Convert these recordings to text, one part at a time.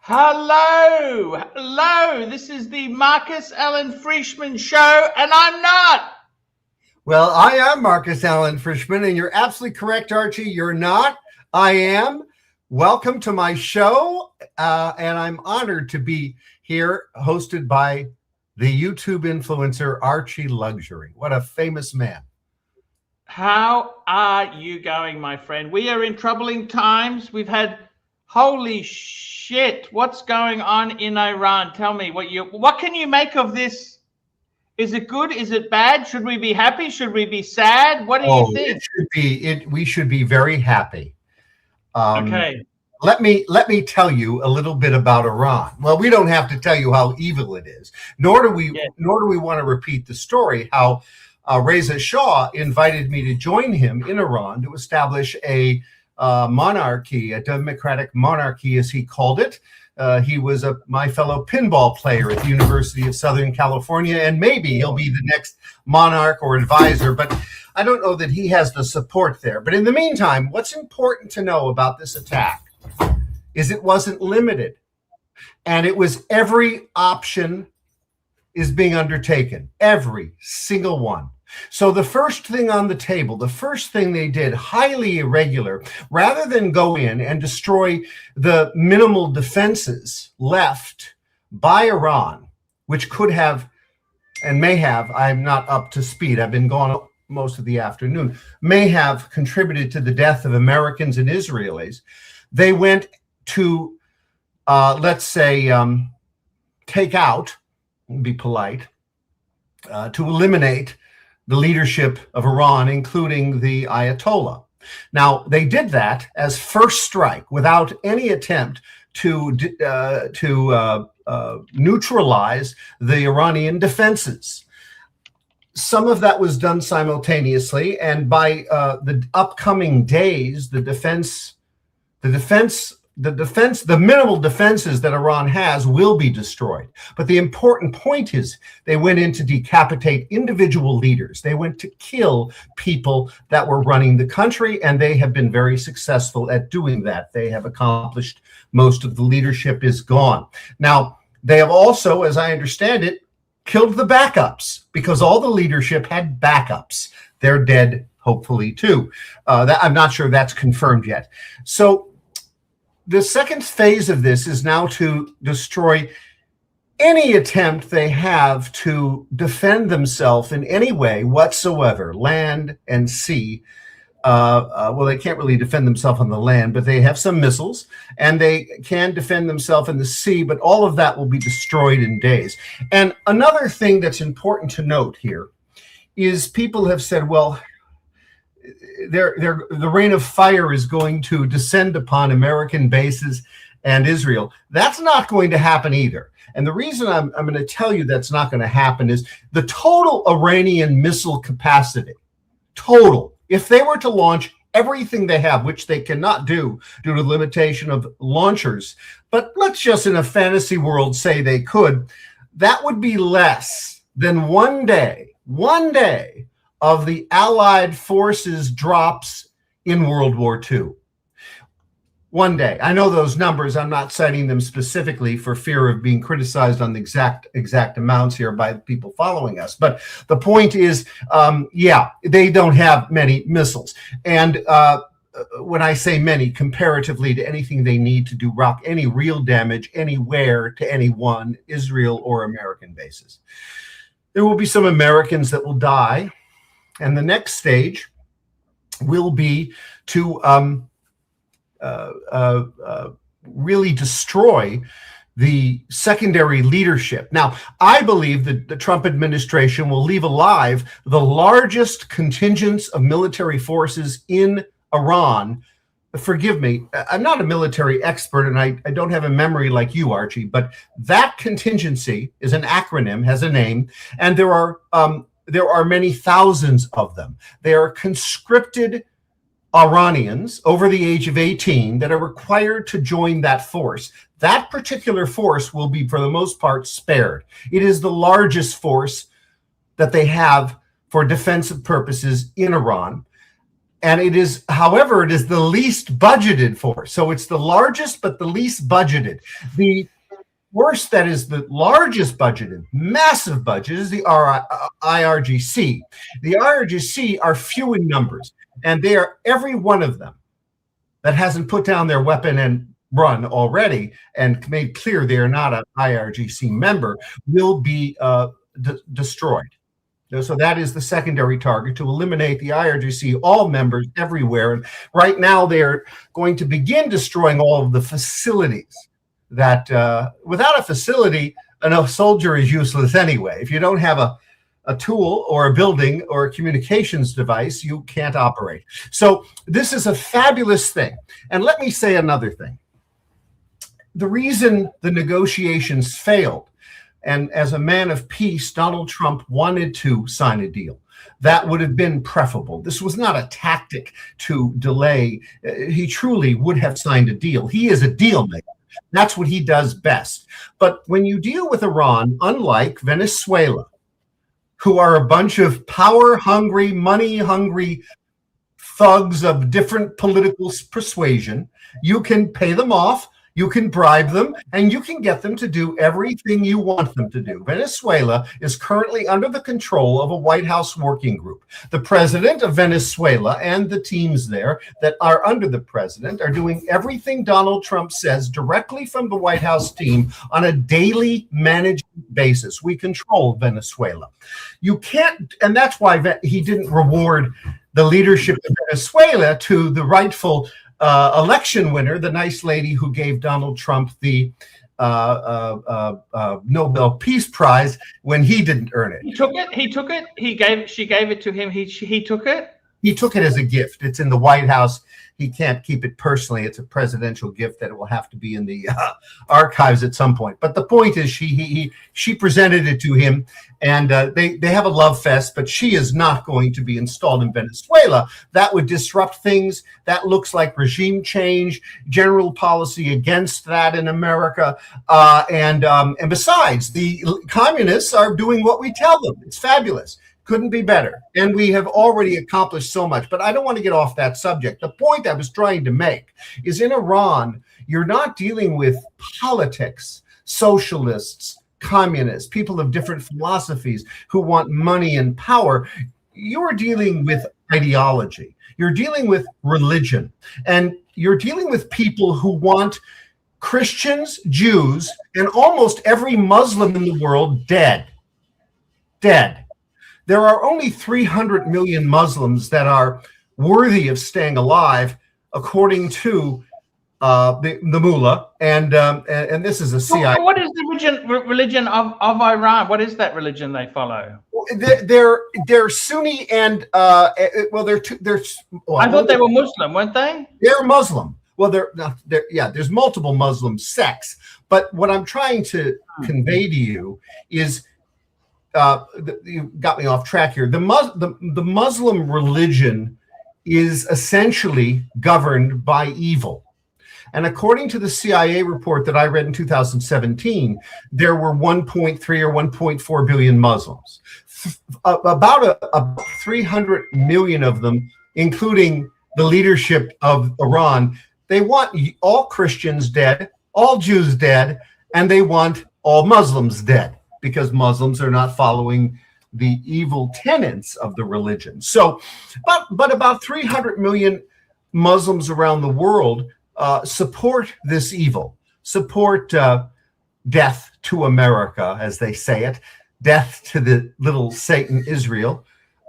Hello. This is the Marcus Allen Frishman show, and I'm not. Well, I am Marcus Allen Frishman, and you're absolutely correct, Archie. You're not. I am. Welcome to my show, and I'm honored to be here, hosted by the YouTube influencer Archie Luxury. What a famous man. How are you going, my friend? We are in troubling times. We've had, holy shit, what's going on in Iran? Tell me, what can you make of this? Is it good? Is it bad? Should we be happy? Should we be sad? What do you think? We should be very happy. Okay. Let me tell you a little bit about Iran. Well, we don't have to tell you how evil it is, nor do we want to repeat the story how Reza Shah invited me to join him in Iran to establish a monarchy, a democratic monarchy, as he called it. He was my fellow pinball player at the University of Southern California, and maybe he'll be the next monarch or advisor, but I don't know that he has the support there. But in the meantime, what's important to know about this attack is it wasn't limited, and it was every option is being undertaken, every single one. So the first thing on the table, the first thing they did, highly irregular, rather than go in and destroy the minimal defenses left by Iran, which could have and may have, I'm not up to speed, I've been gone most of the afternoon, may have contributed to the death of Americans and Israelis, they went to, let's say, take out, be polite, to eliminate the leadership of Iran, including the Ayatollah. Now, they did that as first strike without any attempt to neutralize the Iranian defenses. Some of that was done simultaneously, and by the upcoming days, the minimal defenses that Iran has will be destroyed. But the important point is they went in to decapitate individual leaders. They went to kill people that were running the country, and they have been very successful at doing that. They have accomplished most of the leadership is gone. Now, they have also, as I understand it, killed the backups because all the leadership had backups. They're dead, hopefully, too. I'm not sure that's confirmed yet. So the second phase of this is now to destroy any attempt they have to defend themselves in any way whatsoever, land and sea. Well, they can't really defend themselves on the land, but they have some missiles, and they can defend themselves in the sea, but all of that will be destroyed in days. And another thing that's important to note here is people have said, well, the rain of fire is going to descend upon American bases and Israel. That's not going to happen either. And the reason I'm going to tell you that's not going to happen is the total Iranian missile capacity, total, if they were to launch everything they have, which they cannot do due to the limitation of launchers, but let's just in a fantasy world say they could, that would be less than one day of the Allied forces drops in World War II. One day. I know those numbers. I'm not citing them specifically for fear of being criticized on the exact amounts here by people following us. But the point is, they don't have many missiles. And when I say many, comparatively to anything they need to do any real damage anywhere to anyone, Israel or American bases. There will be some Americans that will die. And the next stage will be to really destroy the secondary leadership. Now, I believe that the Trump administration will leave alive the largest contingents of military forces in Iran. Forgive me, I'm not a military expert, and I don't have a memory like you, Archie, but that contingency is an acronym, has a name, and there are many thousands of them. They are conscripted Iranians over the age of 18 that are required to join that force. That particular force will be, for the most part, spared. It is the largest force that they have for defensive purposes in Iran. And it is, however, it is the least budgeted for. So it's the largest, but the least budgeted. The worst, that is the largest budgeted, massive budget, is the IRGC. The IRGC are few in numbers, and they are every one of them that hasn't put down their weapon and run already and made clear they are not an IRGC member will be destroyed. So that is the secondary target, to eliminate the IRGC, all members everywhere. And right now they're going to begin destroying all of the facilities that without a facility, a soldier is useless anyway. If you don't have a tool or a building or a communications device, you can't operate. So this is a fabulous thing. And let me say another thing. The reason the negotiations failed, and as a man of peace, Donald Trump wanted to sign a deal. That would have been preferable. This was not a tactic to delay. He truly would have signed a deal. He is a deal maker. That's what he does best. But when you deal with Iran, unlike Venezuela, who are a bunch of power-hungry, money-hungry thugs of different political persuasion, you can pay them off, you can bribe them, and you can get them to do everything you want them to do. Venezuela is currently under the control of a White House working group. The president of Venezuela and the teams there that are under the president are doing everything Donald Trump says directly from the White House team on a daily management basis. We control Venezuela. You can't, and that's why he didn't reward the leadership of Venezuela to the rightful election winner, the nice lady who gave Donald Trump the Nobel Peace Prize when he didn't earn it. He took it. She gave it to him. He took it. He took it as a gift. It's in the White House. He can't keep it personally. It's a presidential gift that will have to be in the archives at some point. But the point is, she presented it to him, and they have a love fest. But she is not going to be installed in Venezuela. That would disrupt things. That looks like regime change, general policy against that in America. And besides, the communists are doing what we tell them. It's fabulous. Couldn't be better. And we have already accomplished so much. But I don't want to get off that subject. The point I was trying to make is, in Iran, you're not dealing with politics, socialists, communists, people of different philosophies who want money and power. You're dealing with ideology. You're dealing with religion. And you're dealing with people who want Christians, Jews, and almost every Muslim in the world dead. Dead. There are only 300 million Muslims that are worthy of staying alive, according to the mullah, and this is a CIA. What is the religion of Iran? What is that religion they follow? They're Sunni, and well, I thought they were Muslim, weren't they? They're Muslim. Well, there's multiple Muslim sects, but what I'm trying to convey to you is. You got me off track here. The Muslim religion is essentially governed by evil. And according to the CIA report that I read in 2017, there were 1.3 or 1.4 billion Muslims. About 300 million of them, including the leadership of Iran, they want all Christians dead, all Jews dead, and they want all Muslims dead, because Muslims are not following the evil tenets of the religion. So, but about 300 million Muslims around the world support this evil, support death to America, as they say it, death to the little Satan Israel.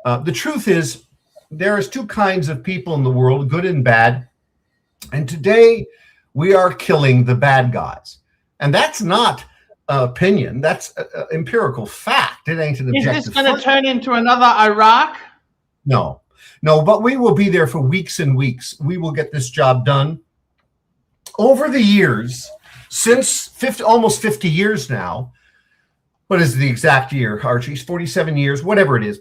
The truth is, there is two kinds of people in the world, good and bad. And today we are killing the bad guys. And that's not opinion, that's empirical fact. It ain't an objective. Is this going to turn into another Iraq? No, but we will be there for weeks and weeks. We will get this job done. Over the years, since almost 50 years now, what is the exact year, Archie? 47 years, whatever it is.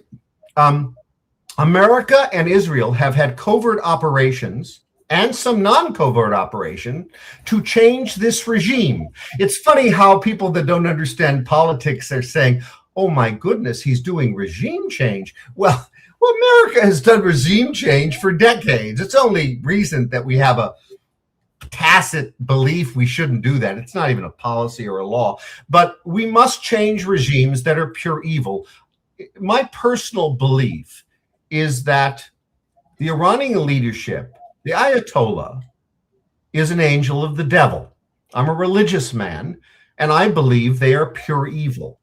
America and Israel have had covert operations and some non-covert operation to change this regime. It's funny how people that don't understand politics are saying, oh my goodness, he's doing regime change. Well, America has done regime change for decades. It's only recent that we have a tacit belief we shouldn't do that. It's not even a policy or a law, but we must change regimes that are pure evil. My personal belief is that the Iranian leadership, the Ayatollah, is an angel of the devil. I'm a religious man, and I believe they are pure evil.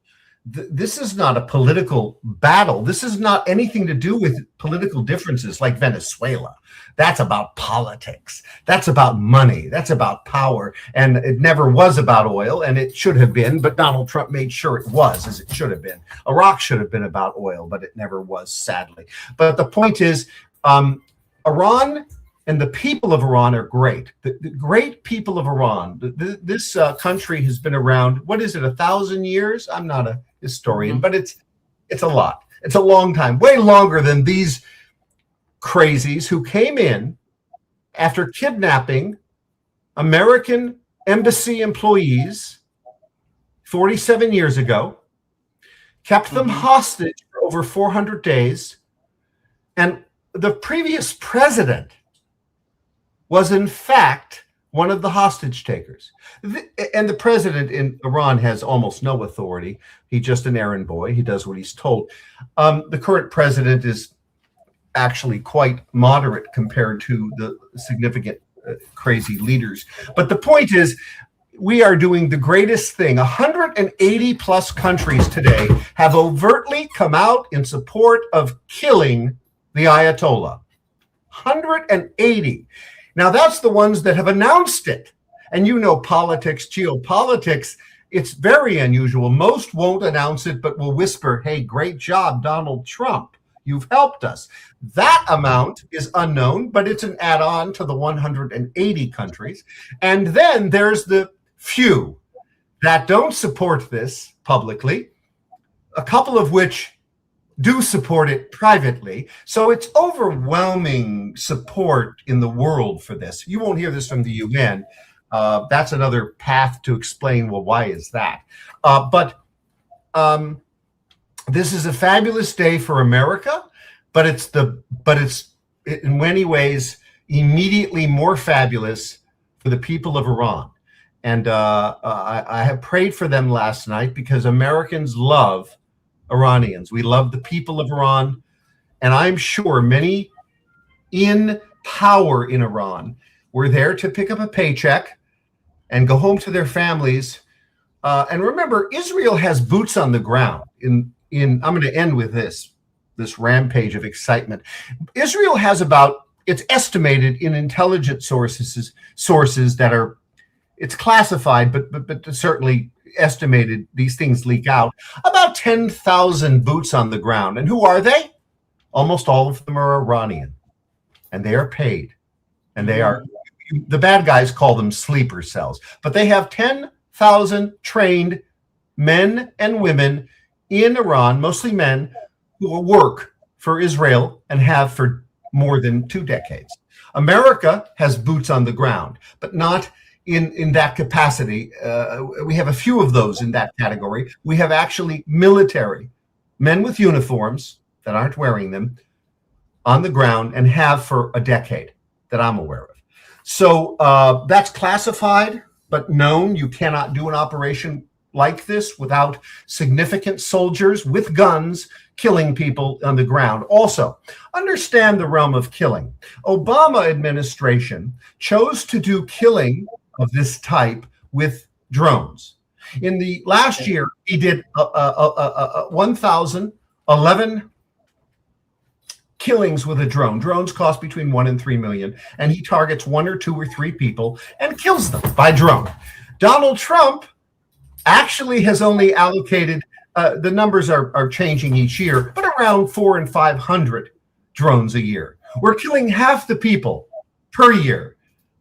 This is not a political battle. This is not anything to do with political differences like Venezuela. That's about politics. That's about money. That's about power. And it never was about oil, and it should have been, but Donald Trump made sure it was, as it should have been. Iraq should have been about oil, but it never was, sadly. But the point is, Iran and the people of Iran are great. The great people of Iran, this country has been around, what is it, 1,000 years? I'm not a historian, but it's a lot. It's a long time, way longer than these crazies who came in after kidnapping American embassy employees 47 years ago, kept them hostage for over 400 days, and the previous president was in fact one of the hostage takers. And the president in Iran has almost no authority. He's just an errand boy. He does what he's told. The current president is actually quite moderate compared to the significant crazy leaders. But the point is, we are doing the greatest thing. 180 plus countries today have overtly come out in support of killing the Ayatollah. 180. Now, that's the ones that have announced it. And you know politics, geopolitics, it's very unusual. Most won't announce it, but will whisper, hey, great job, Donald Trump. You've helped us. That amount is unknown, but it's an add-on to the 180 countries. And then there's the few that don't support this publicly, a couple of which do support it privately. So it's overwhelming support in the world for this. You won't hear this from the UN. That's another path to explain, well, why is that? But this is a fabulous day for America, but it's in many ways immediately more fabulous for the people of Iran. And I have prayed for them last night because Americans love Iranians. We love the people of Iran. And I'm sure many in power in Iran were there to pick up a paycheck and go home to their families. And remember, Israel has boots on the ground. I'm going to end with this rampage of excitement. Israel has it's estimated in intelligence sources that are, it's classified, but certainly estimated, these things leak out, about 10,000 boots on the ground. And who are they? Almost all of them are Iranian, and they are paid. And they are, the bad guys call them sleeper cells, but they have 10,000 trained men and women in Iran, mostly men, who will work for Israel and have for more than 2 decades. America has boots on the ground, but not in that capacity. We have a few of those in that category. We have actually military men with uniforms that aren't wearing them on the ground and have for a decade that I'm aware of. So that's classified, but known. You cannot do an operation like this without significant soldiers with guns killing people on the ground. Also, understand the realm of killing. Obama administration chose to do killing of this type with drones. In the last year, he did 1,011 killings with a drone. Drones cost between 1 and 3 million, and he targets 1 or 2 or 3 people and kills them by drone. Donald Trump actually has only allocated, the numbers are changing each year, but around 400 and 500 drones a year. We're killing half the people per year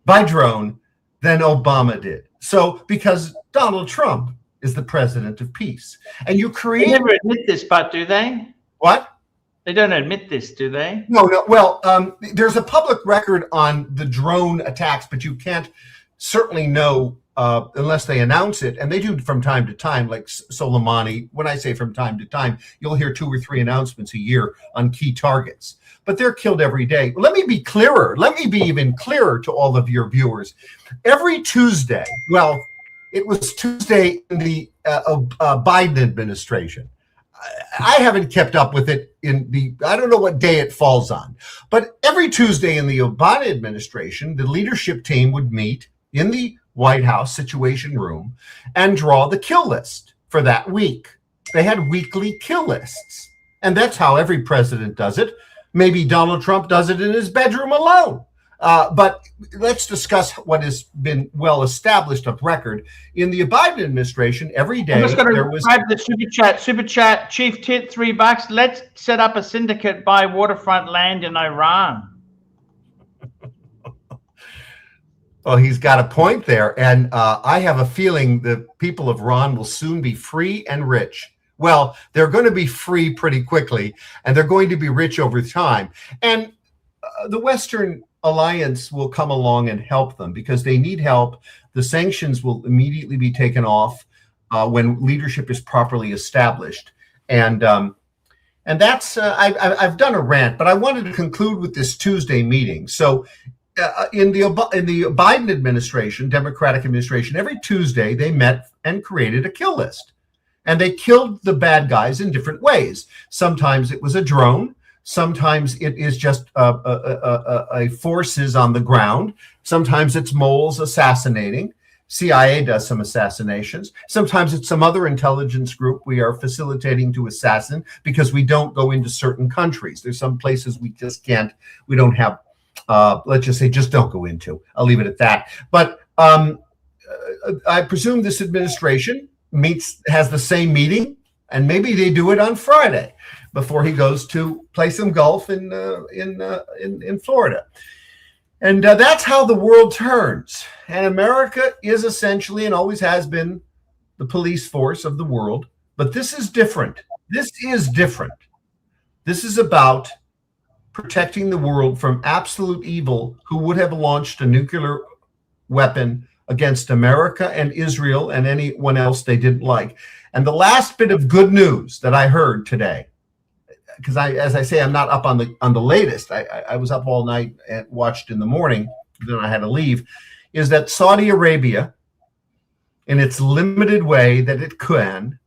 by drone than Obama did. So because Donald Trump is the president of peace. And you create... They never admit this, but do they? What? They don't admit this, do they? No. Well, there's a public record on the drone attacks, but you can't certainly know, unless they announce it, and they do from time to time, like Soleimani. When I say from time to time, you'll hear 2 or 3 announcements a year on key targets, but they're killed every day. Let me be clearer. Let me be even clearer to all of your viewers. Every Tuesday, well, it was Tuesday in the Biden administration. I haven't kept up with it I don't know what day it falls on, but every Tuesday in the Obama administration, the leadership team would meet in the White House Situation Room and draw the kill list for that week. They had weekly kill lists, and that's how every president does it. Maybe Donald Trump does it in his bedroom alone. But let's discuss what has been well established of record. In the Biden administration, every day I'm just going to there was grab the super chat. Chief Tit, $3. Let's set up a syndicate, buy waterfront land in Iran. Well, he's got a point there, and I have a feeling the people of Iran will soon be free and rich. Well, they're going to be free pretty quickly, and they're going to be rich over time. And the Western Alliance will come along and help them because they need help. The sanctions will immediately be taken off when leadership is properly established. And that's I've done a rant, but I wanted to conclude with this Tuesday meeting. So in the Biden administration, Democratic administration, every Tuesday they met and created a kill list, and they killed the bad guys in different ways. Sometimes it was a drone. Sometimes it is just a forces on the ground. Sometimes it's moles assassinating. CIA does some assassinations. Sometimes it's some other intelligence group we are facilitating to assassin because we don't go into certain countries. There's some places we just can't, we don't have, let's just say, just don't go into. I'll leave it at that. But I presume this administration has the same meeting, and maybe they do it on Friday before he goes to play some golf in Florida. And that's how the world turns. And America is essentially and always has been the police force of the world. But this is different. This is different. This is about protecting the world from absolute evil who would have launched a nuclear weapon against America and Israel and anyone else they didn't like. And the last bit of good news that I heard today, because as I say, I'm not up on the latest. I was up all night and watched in the morning. Then I had to leave. Is that Saudi Arabia, in its limited way that it can,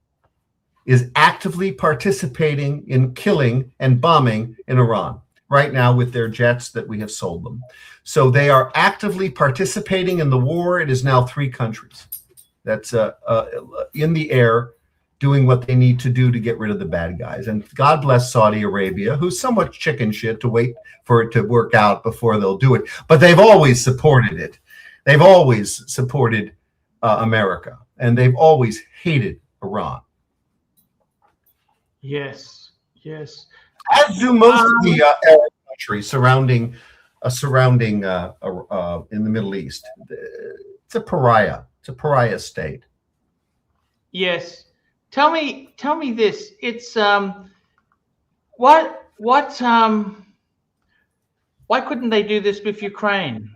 is actively participating in killing and bombing in Iran right now with their jets that we have sold them. So they are actively participating in the war. It is now 3 countries that's in the air, doing what they need to do to get rid of the bad guys. And God bless Saudi Arabia, who's somewhat chicken shit to wait for it to work out before they'll do it. But they've always supported it. They've always supported America, and they've always hated Iran. Yes, yes. As do most of the Arab countries surrounding in the Middle East. It's a pariah. It's a pariah state. Yes. Tell me this. It's why couldn't they do this with Ukraine?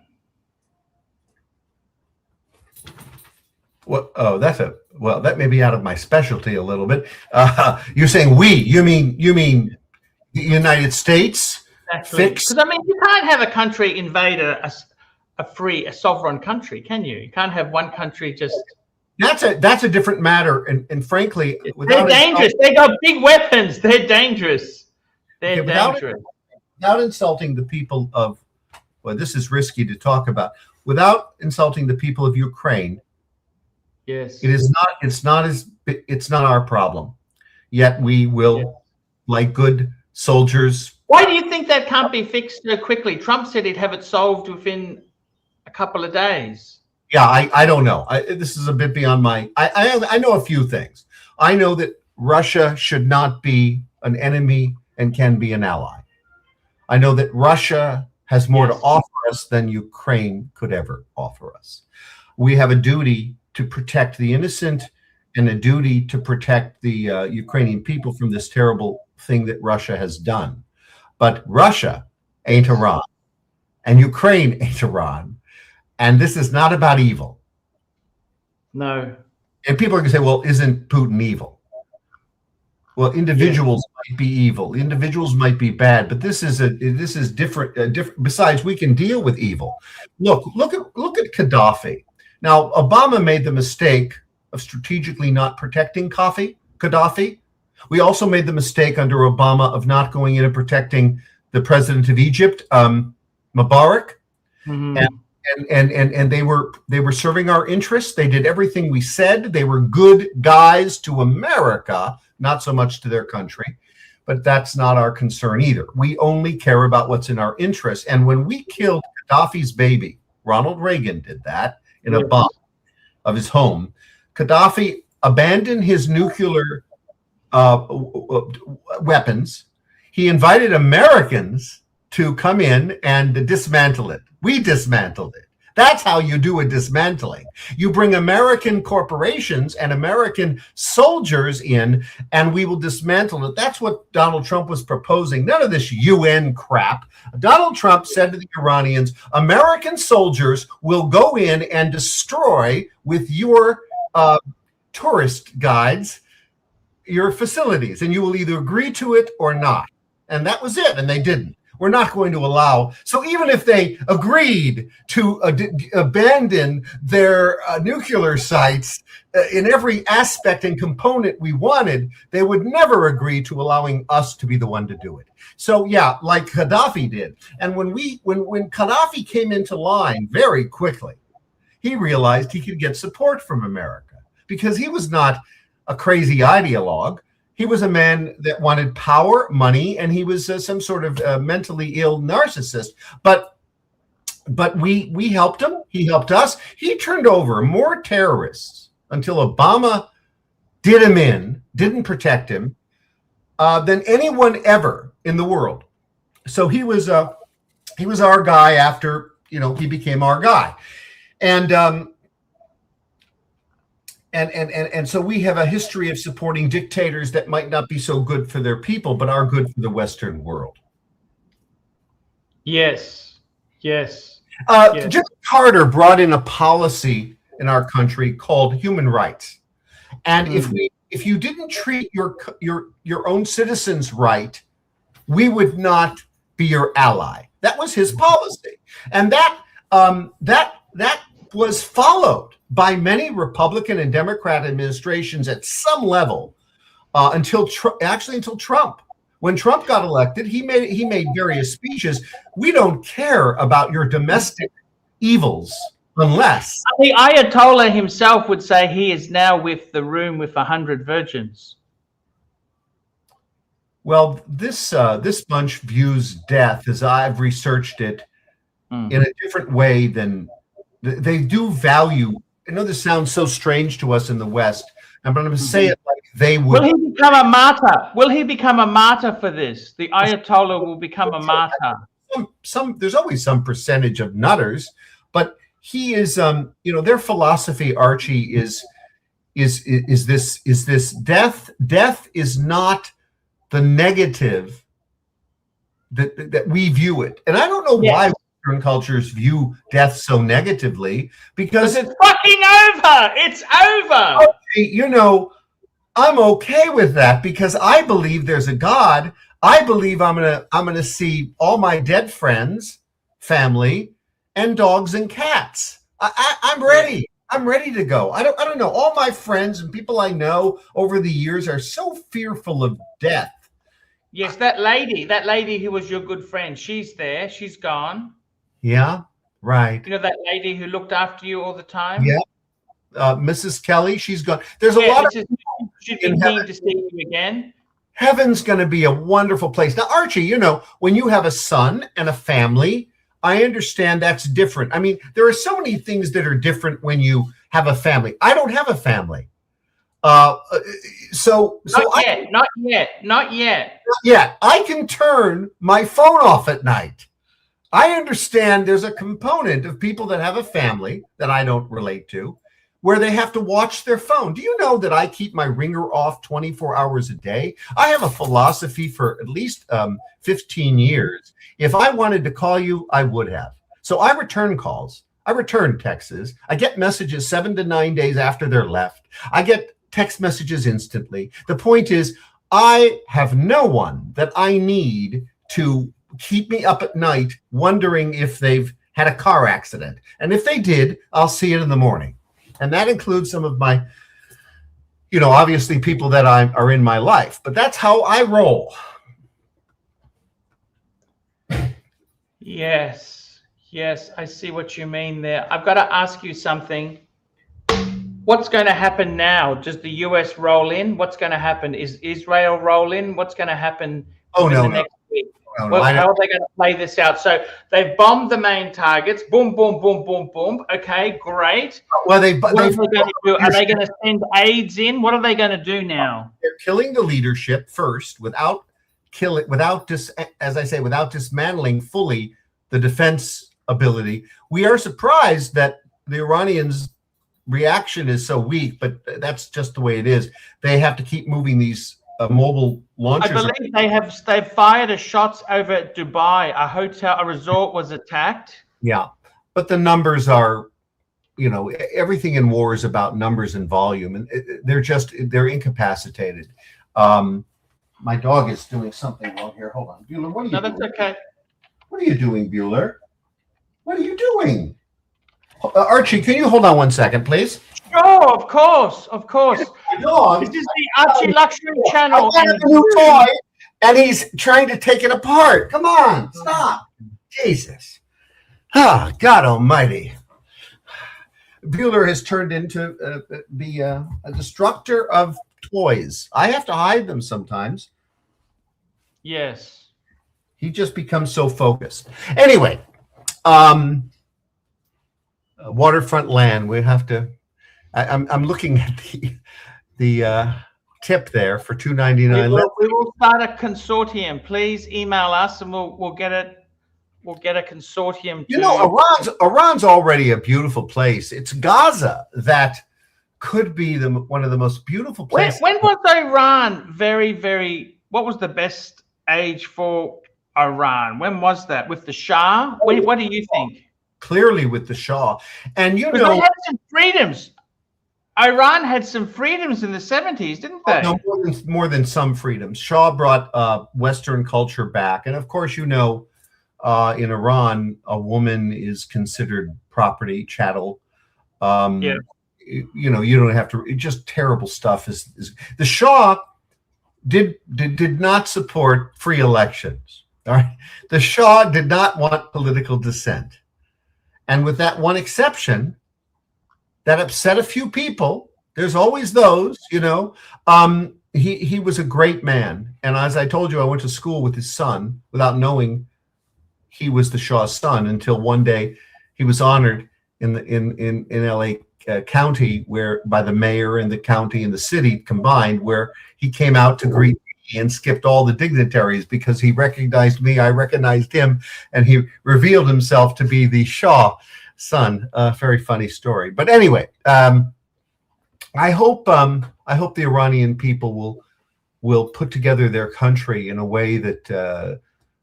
Well, that may be out of my specialty a little bit. You're saying we? You mean the United States? Exactly. Because I mean, you can't have a country invade a sovereign country, can you? You can't have one country just. That's a different matter, and frankly, they're dangerous. They got big weapons. They're dangerous. They're dangerous. Without insulting the people of, well, this is risky to talk about. Without insulting the people of Ukraine, yes, it is not. It's not our problem. Yet we will, like good soldiers. Why do you think that can't be fixed so quickly? Trump said he'd have it solved within a couple of days. Yeah, I don't know. This is a bit beyond my. I know a few things. I know that Russia should not be an enemy and can be an ally. I know that Russia has more to offer us than Ukraine could ever offer us. We have a duty to protect the innocent and a duty to protect the Ukrainian people from this terrible thing that Russia has done. But Russia ain't Iran, and Ukraine ain't Iran. And this is not about evil. No. And people are going to say, well, isn't Putin evil? Well, individuals might be evil. Individuals might be bad, but this is different. Besides, we can deal with evil. Look at Gaddafi. Now, Obama made the mistake of strategically not protecting Gaddafi. We also made the mistake under Obama of not going in and protecting the president of Egypt, Mubarak. Mm-hmm. And they were serving our interests. They did everything we said. They were good guys to America, not so much to their country. But that's not our concern either. We only care about what's in our interests. And when we killed Gaddafi's baby, Ronald Reagan did that in a bomb of his home. Gaddafi abandoned his nuclear weapons. He invited Americans to come in and dismantle it. We dismantled it. That's how you do a dismantling. You bring American corporations and American soldiers in, and we will dismantle it. That's what Donald Trump was proposing. None of this UN crap. Donald Trump said to the Iranians, American soldiers will go in and destroy with your tourist guides your facilities, and you will either agree to it or not. And that was it, and they didn't. We're not going to allow. So even if they agreed to abandon their nuclear sites in every aspect and component we wanted, they would never agree to allowing us to be the one to do it. So yeah, like Gaddafi did. And when Gaddafi came into line very quickly, he realized he could get support from America because he was not a crazy ideologue. He was a man that wanted power, money, and he was some sort of mentally ill narcissist. But we helped him. He helped us. He turned over more terrorists until Obama didn't protect him than anyone ever in the world. So he was our guy after he became our guy, And so we have a history of supporting dictators that might not be so good for their people, but are good for the Western world. Yes. Jimmy Carter brought in a policy in our country called human rights, and if you didn't treat your own citizens right, we would not be your ally. That was his policy, and that was followed by many Republican and Democrat administrations at some level until Trump. When Trump got elected, he made various speeches. We don't care about your domestic evils unless the Ayatollah himself would say he is now with the room with 100 virgins. Well, this bunch views death, as I've researched it, in a different way than they do value. I know this sounds so strange to us in the West, but I'm going to say it like they would. Will he become a martyr? Will he become a martyr for this? The Ayatollah will become a martyr. There's always some percentage of nutters, but he is. Their philosophy, Archie, is this death. Death is not the negative that we view it, and I don't know why Western cultures view death so negatively, because it's fucking over. It's over. Okay, I'm okay with that because I believe there's a God. I believe I'm gonna see all my dead friends, family, and dogs and cats. I'm ready. I'm ready to go. I don't know. All my friends and people I know over the years are so fearful of death. Yes, that lady who was your good friend, she's there. She's gone. Yeah, right. That lady who looked after you all the time? Yeah. Mrs. Kelly, she's gone. There's a lot of she'd be keen to see you again. Heaven's going to be a wonderful place. Now, Archie, when you have a son and a family, I understand that's different. I mean, there are so many things that are different when you have a family. I don't have a family. Not yet. I can turn my phone off at night. I understand there's a component of people that have a family that I don't relate to where they have to watch their phone. Do you know that I keep my ringer off 24 hours a day? I have a philosophy for at least 15 years. If I wanted to call you, I would have. So I return calls. I return texts. I get messages 7 to 9 days after they're left. I get text messages instantly. The point is, I have no one that I need to keep me up at night wondering if they've had a car accident. And if they did, I'll see it in the morning. And that includes some of my, obviously people that are in my life. But that's how I roll. Yes, I see what you mean there. I've got to ask you something. What's going to happen now? Does the US roll in? What's going to happen? Is Israel roll in? What's going to happen next week? How are they going to play this out? So they've bombed the main targets. Boom, boom, boom, boom, boom. Okay, great. Well, what are they going to do? Are they going to send aides in? What are they going to do now? They're killing the leadership first without dismantling fully the defense ability. We are surprised that the Iranians' reaction is so weak, but that's just the way it is. They have to keep moving these mobile launchers. I believe they've fired a shots over at Dubai. A resort was attacked. Yeah, but the numbers are, everything in war is about numbers and volume, and they're incapacitated. My dog is doing something wrong here. Hold on, Bueller. What are you doing? No, that's okay. What are you doing, Bueller? What are you doing? Archie, can you hold on 1 second, please? Sure, of course. This is the Archie Luxury channel. I got a new toy, and he's trying to take it apart. Come on, stop. Jesus. Ah, God almighty. Bueller has turned into a destructor of toys. I have to hide them sometimes. Yes. He just becomes so focused. Anyway, waterfront land. We have to. I'm looking at the tip there for $2.99. We will start a consortium. Please email us, and we'll get it. We'll get a consortium. Iran's already a beautiful place. It's Gaza that could be one of the most beautiful places. When was Iran very, very? What was the best age for Iran? When was that? With the Shah? What do you think? Clearly with the Shah, and they had some freedoms. Iran had some freedoms in the 70s, didn't they? No, more than some freedoms. Shah brought Western culture back, and of course, in Iran, a woman is considered property, chattel. Yeah. You don't have to. Just terrible stuff. Is the Shah did not support free elections. All right, the Shah did not want political dissent, and with that one exception. That upset a few people. There's always those, He was a great man, and as I told you, I went to school with his son without knowing he was the Shah's son until one day he was honored in LA County, where by the mayor and the county and the city combined, where he came out to greet me and skipped all the dignitaries because he recognized me, I recognized him, and he revealed himself to be the Shah son. Very funny story. But anyway, I hope the Iranian people will put together their country in a way that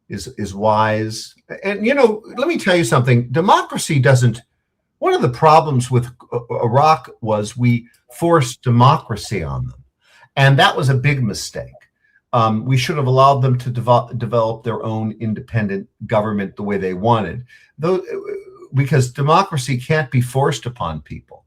is wise. And let me tell you something. Democracy doesn't. One of the problems with Iraq was we forced democracy on them, and that was a big mistake. We should have allowed them to develop their own independent government the way they wanted, because democracy can't be forced upon people.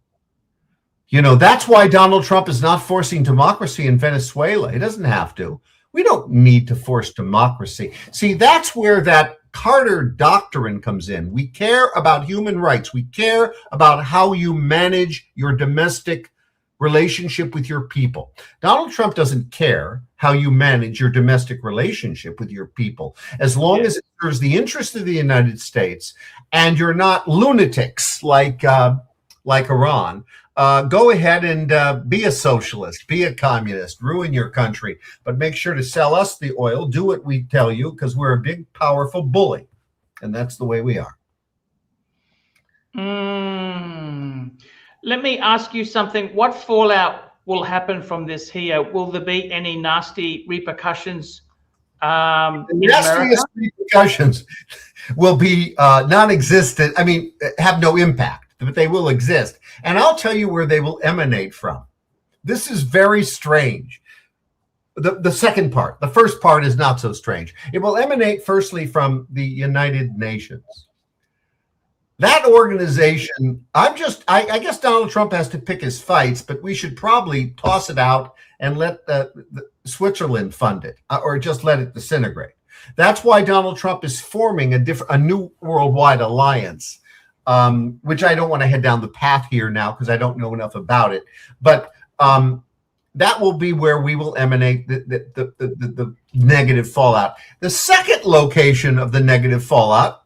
That's why Donald Trump is not forcing democracy in Venezuela. He doesn't have to. We don't need to force democracy. See, that's where that Carter doctrine comes in. We care about human rights. We care about how you manage your domestic relationship with your people. Donald Trump doesn't care how you manage your domestic relationship with your people, as long as it serves the interest of the United States and you're not lunatics like Iran. Go ahead and be a socialist, be a communist, ruin your country, but make sure to sell us the oil. Do what we tell you, because we're a big, powerful bully, and that's the way we are. Let me ask you something. What fallout will happen from this here? Will there be any nasty repercussions in America? Repercussions will be non-existent. I mean, have no impact, but they will exist. And I'll tell you where they will emanate from. This is very strange. The second part. The first part is not so strange. It will emanate firstly from the United Nations. That organization, I guess Donald Trump has to pick his fights, but we should probably toss it out and let the Switzerland fund it, or just let it disintegrate. That's why Donald Trump is forming a new worldwide alliance, which I don't want to head down the path here now because I don't know enough about it. But that will be where we will emanate the negative fallout. The second location of the negative fallout,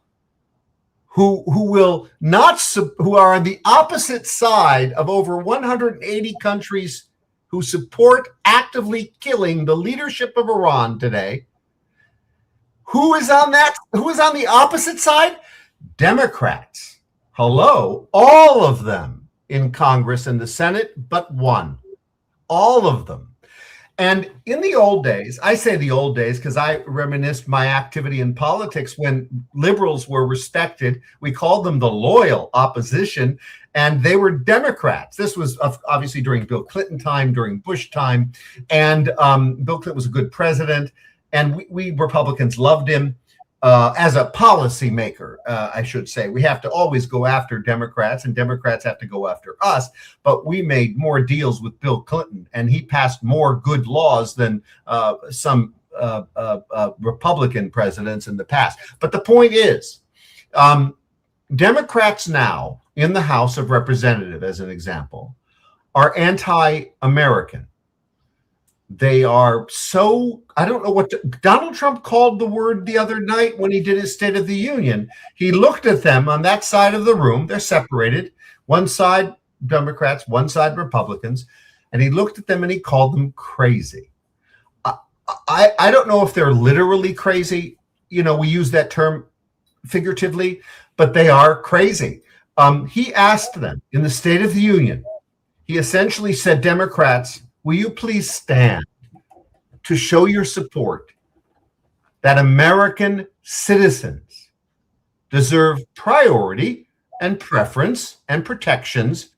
who are on the opposite side of over 180 countries who support actively killing the leadership of Iran today. Who is on the opposite side? Democrats. Hello, all of them in Congress and the Senate, but one. All of them. And in the old days, I say the old days because I reminisced my activity in politics when liberals were respected. We called them the loyal opposition, and they were Democrats. This was obviously during Bill Clinton time, during Bush time, and Bill Clinton was a good president, and we Republicans loved him as a policy maker, I should say. We have to always go after Democrats, and Democrats have to go after us. But we made more deals with Bill Clinton, and he passed more good laws than some Republican presidents in the past. But the point is, Democrats now in the House of Representatives, as an example, are anti-American. They are so, I don't know what Donald Trump called the word the other night when he did his State of the Union. He looked at them on that side of the room. They're separated. One side Democrats, one side Republicans. And he looked at them and he called them crazy. I don't know if they're literally crazy. You know, we use that term figuratively, but they are crazy. He asked them in the State of the Union, he essentially said, Democrats, will you please stand to show your support that American citizens deserve priority and preference and protections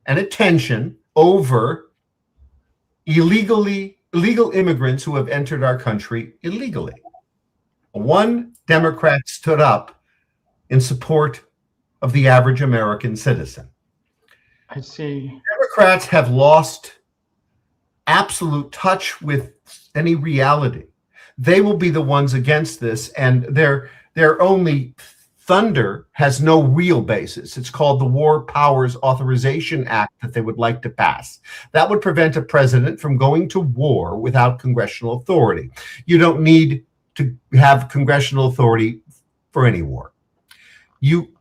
and attention over illegal immigrants who have entered our country illegally? One Democrat stood up in support of the average American citizen. I see. Democrats have lost absolute touch with any reality. They will be the ones against this, and their only thunder has no real basis. It's called the War Powers Authorization Act that they would like to pass. That would prevent a president from going to war without congressional authority. You don't need to have congressional authority for any war. You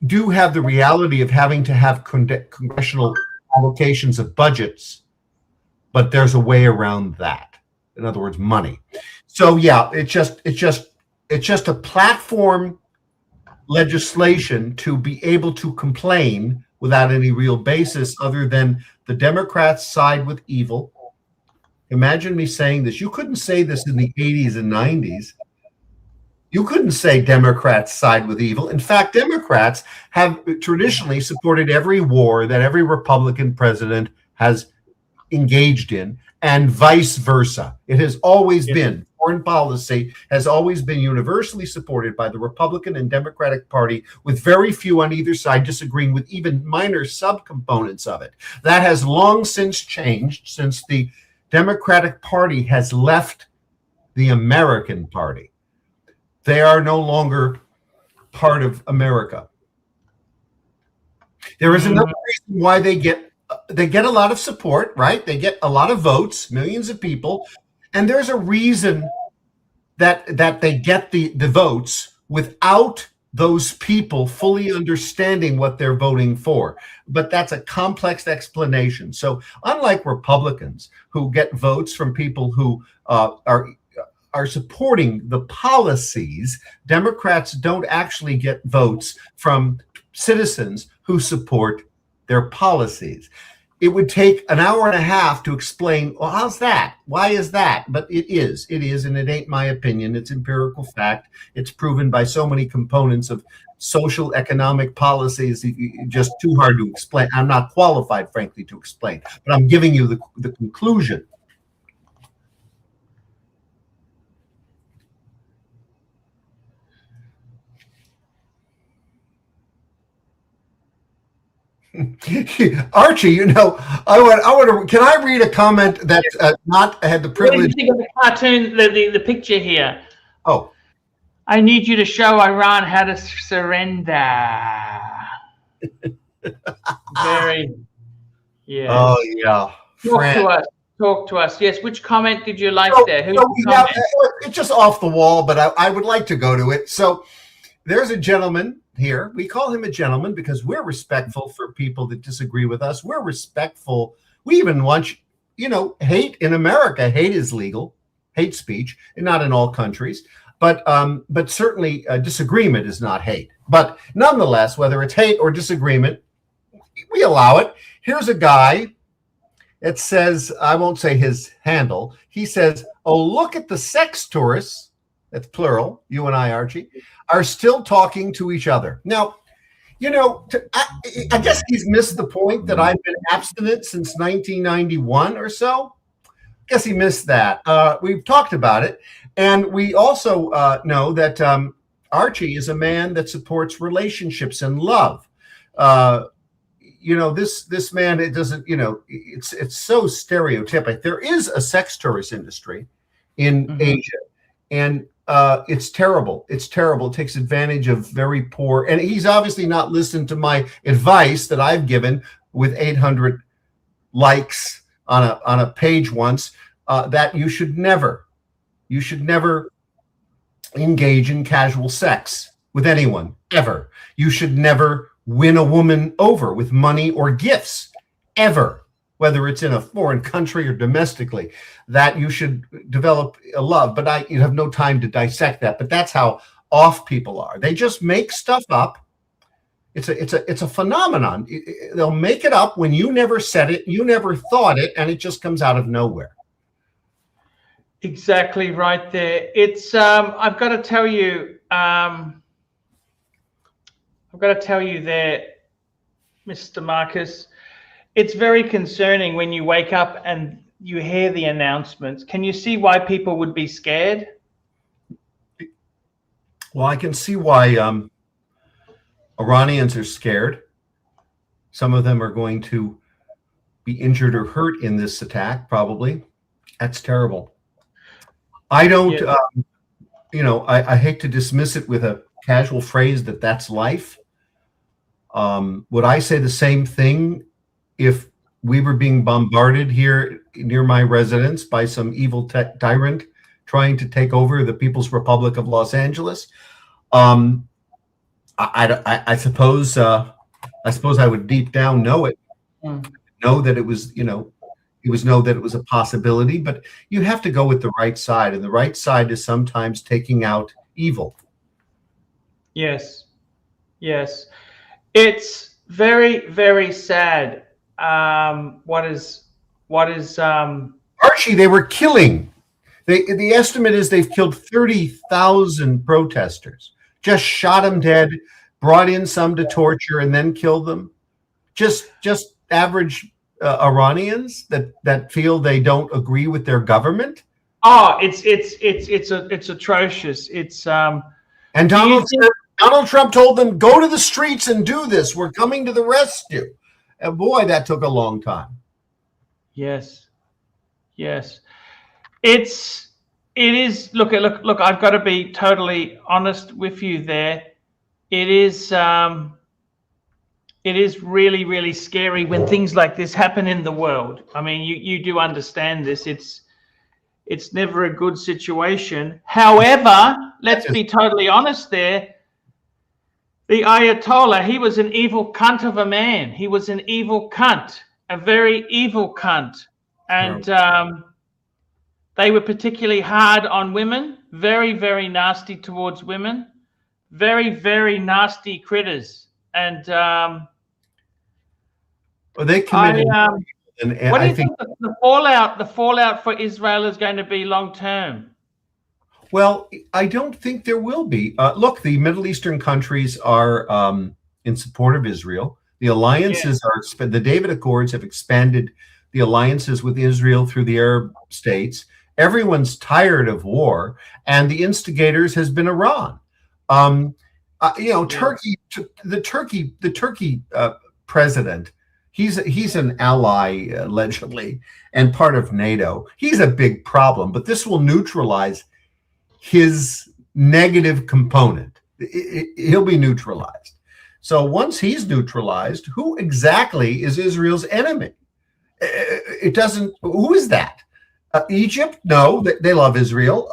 do have the reality of having to have congressional allocations of budgets, but there's a way around that. In other words, money. So yeah, it's just a platform legislation to be able to complain without any real basis other than the Democrats side with evil. Imagine me saying this. You couldn't say this in the 80s and 90s. You couldn't say Democrats side with evil. In fact, Democrats have traditionally supported every war that every Republican president has engaged in, and vice versa. It has always been, foreign policy has always been universally supported by the Republican and Democratic Party, with very few on either side disagreeing with even minor subcomponents of it. That has long since changed, since the Democratic Party has left the American Party. They are no longer part of America. There is another reason why they get a lot of support, right? They get a lot of votes, millions of people, and there's a reason that they get the votes without those people fully understanding what they're voting for. But that's a complex explanation. So unlike Republicans who get votes from people who are supporting the policies, Democrats don't actually get votes from citizens who support their policies. it would take an hour and a half to explain, well, how's that? Why is that? But it is, and it ain't my opinion. It's empirical fact. It's proven by so many components of social economic policies, just too hard to explain. I'm not qualified, frankly, to explain, but I'm giving you the conclusion. Archie, I want to. Can I read a comment that not had the privilege? What do you think of the cartoon, the picture here? Oh, I need you to show Iran how to surrender. Very, yes. Oh yeah. Talk to us. Yes. Which comment did you like there? It's just off the wall, but I would like to go to it. So there's a gentleman here. We call him a gentleman because we're respectful for people that disagree with us. We're respectful. We even want, hate in America. Hate is legal, hate speech, and not in all countries. But certainly disagreement is not hate. But nonetheless, whether it's hate or disagreement, we allow it. Here's a guy that says, I won't say his handle. He says, oh, look at the sex tourists. That's plural. You and I, Archie, are still talking to each other. Now, I guess he's missed the point that I've been abstinent since 1991 or so. I guess he missed that. We've talked about it. And we also know that Archie is a man that supports relationships and love. This man, it doesn't, it's so stereotypic. There is a sex tourist industry in Asia, and it's terrible. It's terrible. It takes advantage of very poor, and he's obviously not listened to my advice that I've given with 800 likes on a page once, that you should never engage in casual sex with anyone, ever. You should never win a woman over with money or gifts, ever, whether it's in a foreign country or domestically. That you should develop a love, but you have no time to dissect that. But that's how off people are. They just make stuff up. It's a phenomenon. They'll make it up when you never said it, you never thought it, and it just comes out of nowhere. Exactly right there. It's I've got to tell you there, Mr. Marcus, it's very concerning when you wake up and you hear the announcements. Can you see why people would be scared? Well, I can see why Iranians are scared. Some of them are going to be injured or hurt in this attack, probably. That's terrible. I don't, I hate to dismiss it with a casual phrase that's life. Would I say the same thing if we were being bombarded here near my residence by some evil tyrant trying to take over the People's Republic of Los Angeles? I suppose I would deep down know it, know that it was, know that it was a possibility, but you have to go with the right side, and the right side is sometimes taking out evil. Yes. It's very, very sad. What is Archie, they were killing. The estimate is they've killed 30,000 protesters. Just shot them dead, brought in some to torture, and then killed them. Just average Iranians that feel they don't agree with their government. Oh, it's atrocious. It's and Donald Trump told them, go to the streets and do this. We're coming to the rescue. And boy, that took a long time. Yes. It is. Look. I've got to be totally honest with you there. It is really, really scary when things like this happen in the world. I mean, you do understand this. It's never a good situation. However, let's be totally honest there. The Ayatollah, he was an evil cunt of a man. He was an evil cunt, a very evil cunt. And they were particularly hard on women, very, very nasty towards women, very, very nasty critters. And Or they committed. What do you think the fallout for Israel is going to be long term? Well, I don't think there will be. Look, the Middle Eastern countries are in support of Israel. The alliances the David Accords have expanded the alliances with Israel through the Arab states. Everyone's tired of war, and the instigators has been Iran. Turkey, the Turkey president, he's an ally allegedly and part of NATO. He's a big problem, but this will neutralize his negative component. He'll be neutralized. So once he's neutralized, who exactly is Israel's enemy? It doesn't. Who is that? Egypt? No, they love Israel.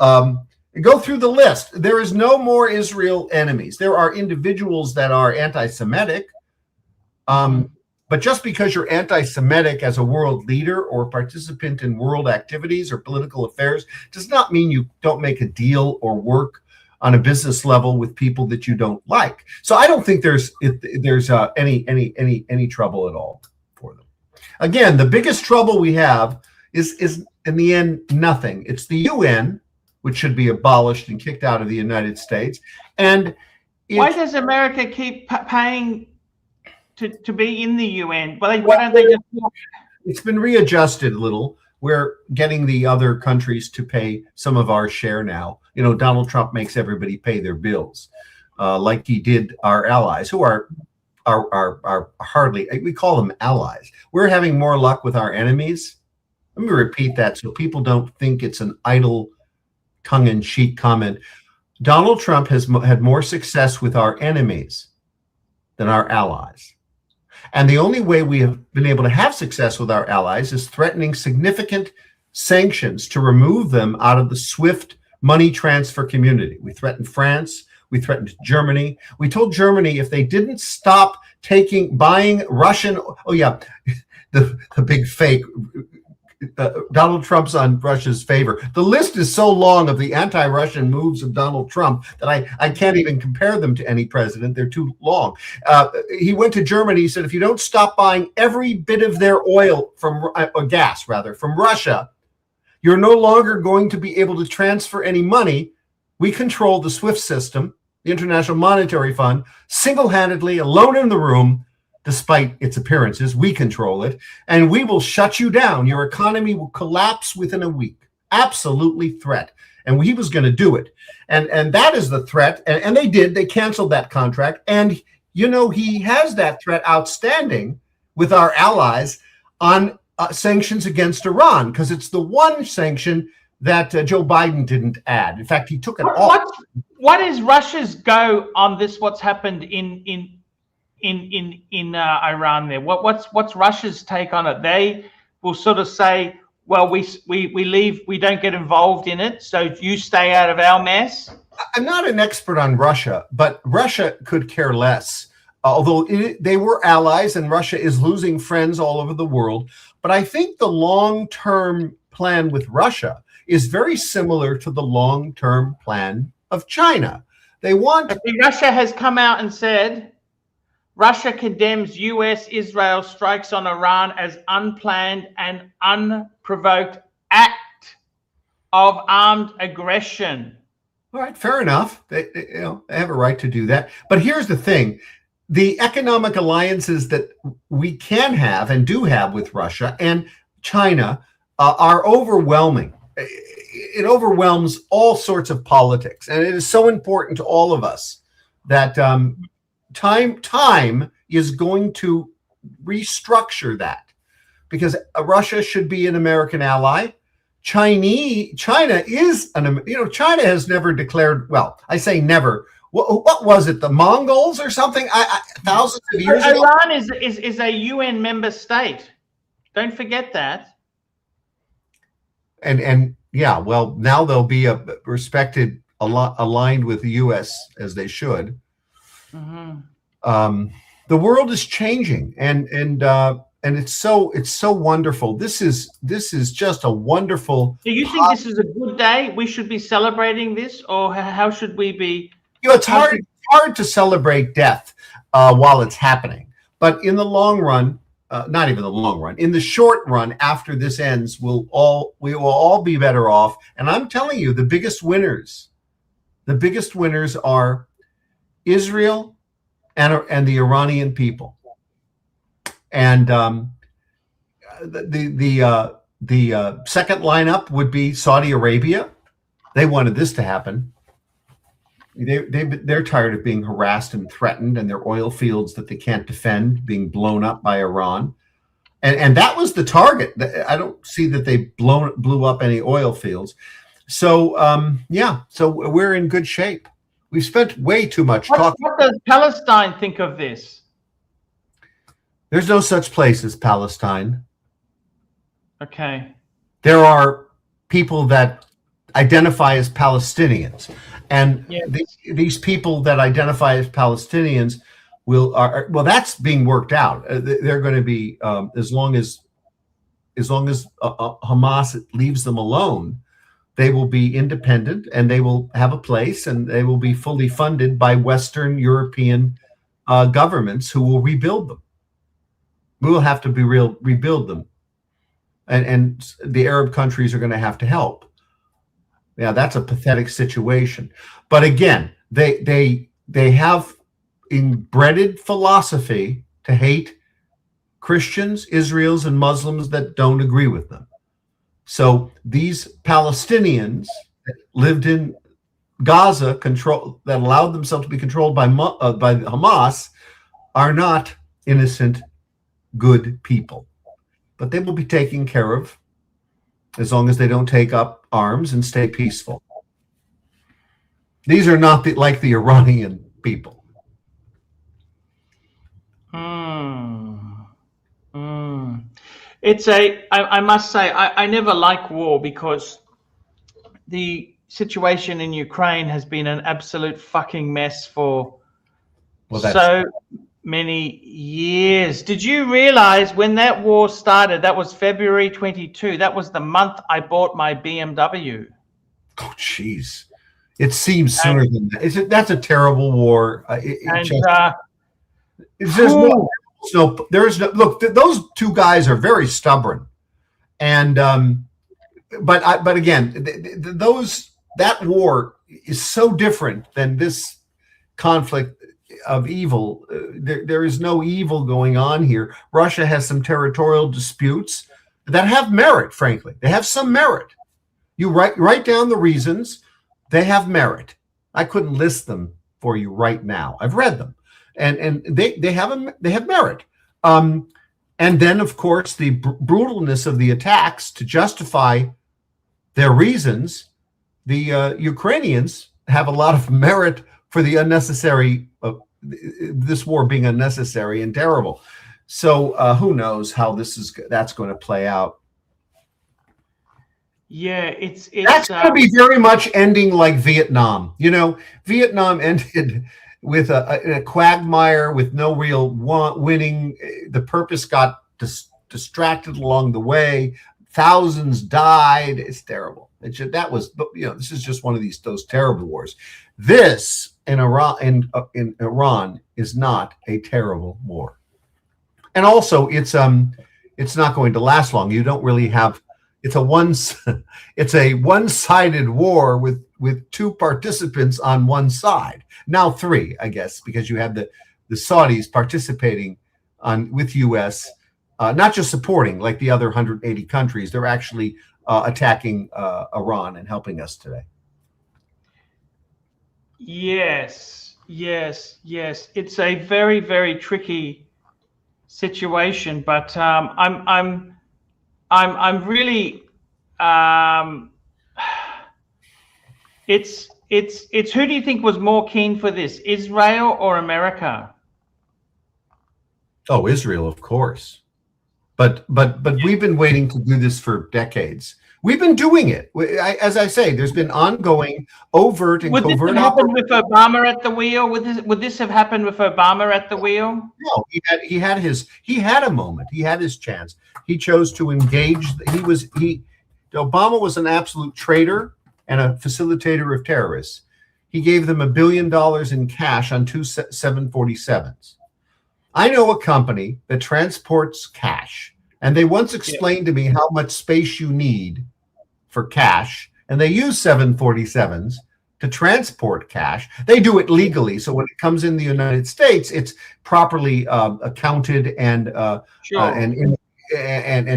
Go through the list. There is no more Israel enemies. There are individuals that are anti-Semitic. But just because you're anti-Semitic as a world leader or participant in world activities or political affairs does not mean you don't make a deal or work on a business level with people that you don't like. So I don't think there's any trouble at all for them. Again, the biggest trouble we have is in the end nothing. It's the UN, which should be abolished and kicked out of the United States. And why does America keep paying to be in the UN? Why don't they just? It's been readjusted a little. We're getting the other countries to pay some of our share now. Donald Trump makes everybody pay their bills, like he did our allies, who are hardly. We call them allies. We're having more luck with our enemies. Let me repeat that so people don't think it's an idle, tongue-in-cheek comment. Donald Trump has had more success with our enemies than our allies. And the only way we have been able to have success with our allies is threatening significant sanctions to remove them out of the SWIFT money transfer community. We threatened France. We threatened Germany. We told Germany if they didn't stop buying Russian, the big fake, Donald Trump's on Russia's favor. The list is so long of the anti-Russian moves of Donald Trump that I can't even compare them to any president. They're too long. He went to Germany. He said, if you don't stop buying every bit of their oil gas from Russia, you're no longer going to be able to transfer any money. We control the SWIFT system, the International Monetary Fund, single-handedly, alone in the room. Despite its appearances, we control it, and we will shut you down. Your economy will collapse within a week. Absolutely threat. And he was going to do it. And that is the threat. And they did. They canceled that contract. And, he has that threat outstanding with our allies on sanctions against Iran, because it's the one sanction that Joe Biden didn't add. In fact, he took it off. What is Russia's go on this? What's happened in Iran there? What's Russia's take on it? They will sort of say, well, we leave, we don't get involved in it, so you stay out of our mess. I'm not an expert on Russia, but Russia could care less. Although they were allies and Russia is losing friends all over the world. But I think the long-term plan with Russia is very similar to the long-term plan of China. Russia has come out and said, Russia condemns US-Israel strikes on Iran as unplanned and unprovoked act of armed aggression. All right, fair enough. They have a right to do that. But here's the thing. The economic alliances that we can have and do have with Russia and China are overwhelming. It overwhelms all sorts of politics. And it is so important to all of us that time is going to restructure that, because Russia should be an American ally. China is China has never declared. Well, I say never. What was it? The Mongols or something? Thousands of years ago. Iran is a UN member state. Don't forget that. And yeah, well, now they'll be respected, aligned with the U.S. as they should. Mm-hmm. The world is changing, and it's so wonderful. This is just a wonderful. Do you think this is a good day? We should be celebrating this, or how should we be? It's hard to celebrate death while it's happening, but in the long run, not even the long run, in the short run, after this ends, we will all be better off. And I'm telling you, the biggest winners are Israel and the Iranian people. And the second lineup would be Saudi Arabia. They wanted this to happen. They're tired of being harassed and threatened, and their oil fields that they can't defend being blown up by Iran. And that was the target. I don't see that they blew up any oil fields. So, so we're in good shape. We've spent way too much talking. What does Palestine think of this? There's no such place as Palestine. Okay. There are people that identify as Palestinians. And these people that identify as Palestinians that's being worked out. They're going to be as long as Hamas leaves them alone, they will be independent and they will have a place and they will be fully funded by Western European governments who will rebuild them. We will have to rebuild them, and the Arab countries are going to have to help. Yeah, that's a pathetic situation. But again, they have inbred philosophy to hate Christians, Israelis, and Muslims that don't agree with them. So these Palestinians that lived in Gaza, that allowed themselves to be controlled by Hamas, are not innocent, good people. But they will be taken care of as long as they don't take up arms and stay peaceful. These are not like the Iranian people. I must say, I never like war because the situation in Ukraine has been an absolute fucking mess for so many years. Did you realize when that war started, that was February 22, that was the month I bought my BMW. Oh, jeez. It seems sooner than that. That's a terrible war. Look, those two guys are very stubborn. And, but again, that war is so different than this conflict of evil. There is no evil going on here. Russia has some territorial disputes that have merit, frankly. They have some merit. You write down the reasons. They have merit. I couldn't list them for you right now. I've read them, and they have merit. And then, of course, the brutalness of the attacks to justify their reasons. The Ukrainians have a lot of merit for the unnecessary. This war being unnecessary and terrible. So who knows how that's going to play out. Yeah, that's going to be very much ending like Vietnam. You know, Vietnam ended with a quagmire with no real winning. The purpose got distracted along the way. Thousands died. It's terrible. This is just one of those terrible wars. This in Iran is not a terrible war, and also it's not going to last long. You don't really have. It's a one-sided war with two participants on one side. Now three, I guess, because you have the Saudis participating with U.S. Not just supporting like the other 180 countries. They're actually attacking Iran and helping us today. Yes. It's a very, very tricky situation, but I'm really it's who do you think was more keen for this, Israel or America? Oh, Israel, of course. But we've been waiting to do this for decades. We've been doing it. As I say, there's been ongoing overt and covert. Would this have happened with Obama at the wheel? Would this have happened with Obama at the wheel? No, he had a moment. He had his chance. He chose to engage. Obama was an absolute traitor and a facilitator of terrorists. He gave them $1 billion in cash on two 747s. I know a company that transports cash, and they once explained to me how much space you need for cash, and they use 747s to transport cash. They do it legally, so when it comes in the United States, it's properly accounted and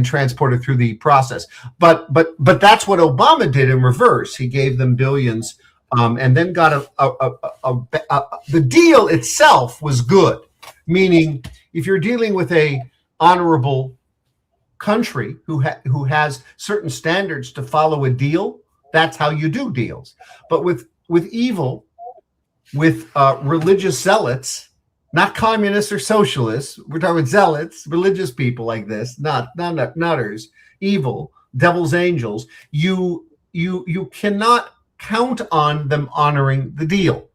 transported through the process. But that's what Obama did in reverse. He gave them billions, and then got the deal itself was good. Meaning, if you're dealing with a honorable country who has certain standards to follow a deal, that's how you do deals. But with evil, with religious zealots, not communists or socialists, we're talking zealots, religious people like this, not nutters, evil, devil's angels, you cannot count on them honoring the deal.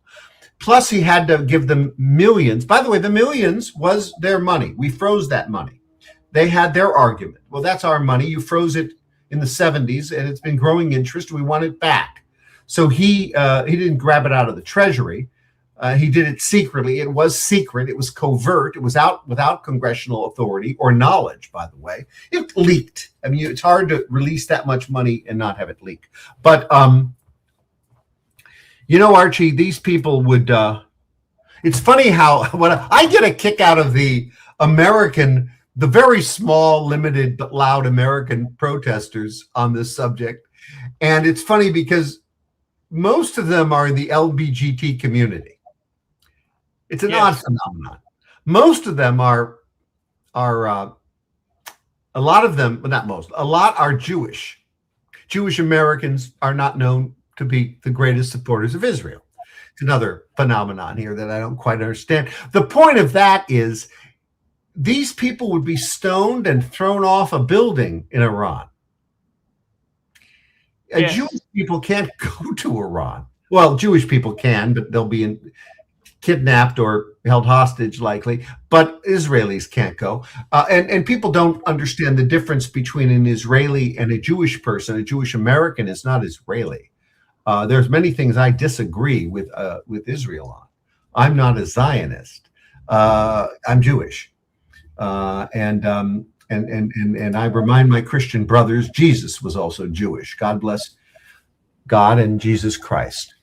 Plus, he had to give them millions. By the way, the millions was their money. We froze that money. They had their argument. Well, that's our money. You froze it in the 70s, and it's been growing interest. We want it back. So he didn't grab it out of the treasury. He did it secretly. It was secret. It was covert. It was out without congressional authority or knowledge, by the way. It leaked. I mean, it's hard to release that much money and not have it leak. But Archie, these people would, it's funny how when I get a kick out of the very small, limited, but loud American protesters on this subject. And it's funny because most of them are in the LGBT community. It's an odd phenomenon. Most of them are a lot of them, but not most, a lot are Jewish. Jewish Americans are not known to be the greatest supporters of Israel. It's another phenomenon here that I don't quite understand. The point of that is these people would be stoned and thrown off a building in Iran. Jewish people can't go to Iran. Well, Jewish people can, but they'll be kidnapped or held hostage likely, but Israelis can't go. And people don't understand the difference between an Israeli and a Jewish person. A Jewish American is not Israeli. There's many things I disagree with Israel on. I'm not a Zionist. I'm Jewish, and I remind my Christian brothers Jesus was also Jewish. God bless God and Jesus Christ.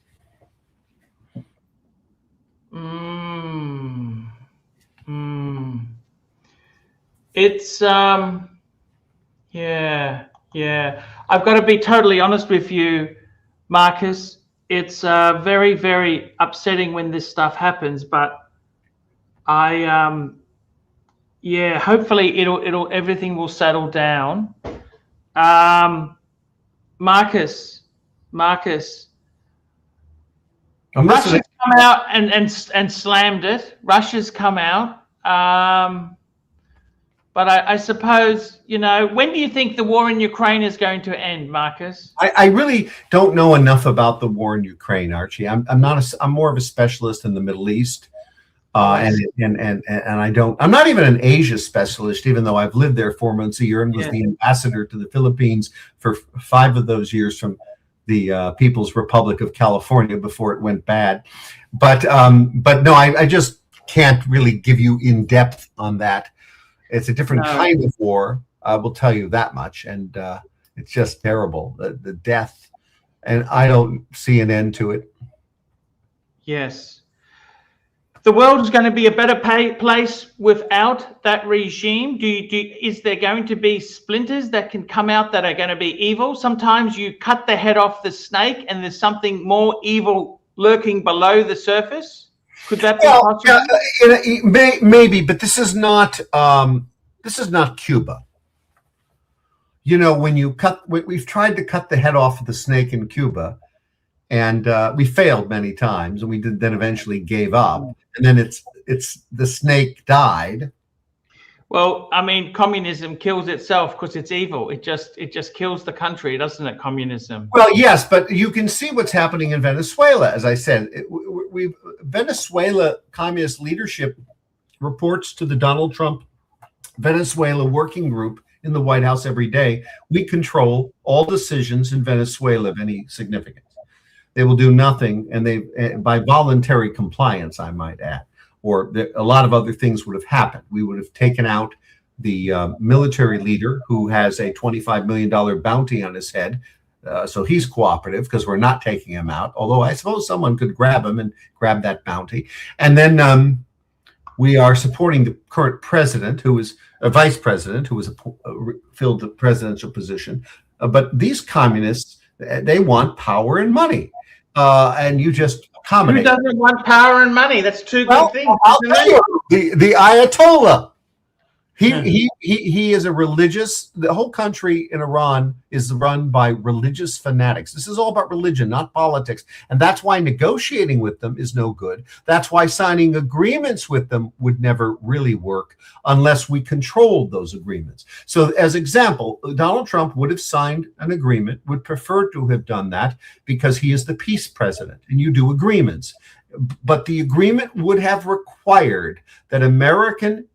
It's I've got to be totally honest with you, Marcus. It's very, very upsetting when this stuff happens, but hopefully everything will settle down. Marcus, Russia's come out and slammed it. Russia's come out, but I suppose, when do you think the war in Ukraine is going to end, Marcus? I really don't know enough about the war in Ukraine, Archie. I'm more of a specialist in the Middle East. And I'm not even an Asia specialist, even though I've lived there 4 months a year and was the ambassador to the Philippines for 5 of those years from the People's Republic of California before it went bad. But no, I just can't really give you in depth on that. It's a different kind of war. I will tell you that much. And it's just terrible, the death. And I don't see an end to it. Yes. The world is going to be a better place without that regime. Is there going to be splinters that can come out that are going to be evil? Sometimes you cut the head off the snake and there's something more evil lurking below the surface. Could that be possible? Maybe, but this is not Cuba. When we've tried to cut the head off of the snake in Cuba, and we failed many times, and we then eventually gave up. And then it's the snake died. Well, I mean, communism kills itself because it's evil. It just kills the country, doesn't it? Communism. Well, yes, but you can see what's happening in Venezuela. As I said, Venezuela communist leadership reports to the Donald Trump Venezuela working group in the White House every day. We control all decisions in Venezuela of any significance. They will do nothing, and by voluntary compliance, I might add. or a lot of other things would have happened. We would have taken out the military leader who has a $25 million bounty on his head. So he's cooperative because we're not taking him out, although I suppose someone could grab him and grab that bounty. And then we are supporting the current president, who is a vice president, who was filled the presidential position. But these communists, they want power and money. And you just accommodate. Who doesn't want power and money? That's two good things. I'll tell you, the Ayatollah. He is a religious. The whole country in Iran is run by religious fanatics. This is all about religion, not politics, and that's why negotiating with them is no good. That's why signing agreements with them would never really work unless we controlled those agreements. So, as example, Donald Trump would have signed an agreement, would prefer to have done that because he is the peace president, and you do agreements. But the agreement would have required that American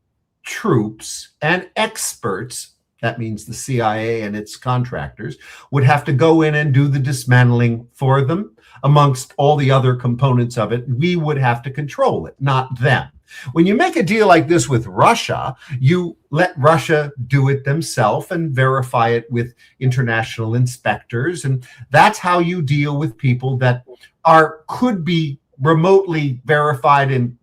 troops and experts, that means the CIA and its contractors, would have to go in and do the dismantling for them. Amongst all the other components of it, we would have to control it, not them. When you make a deal like this with Russia, you let Russia do it themselves and verify it with international inspectors. And that's how you deal with people that could be remotely verified and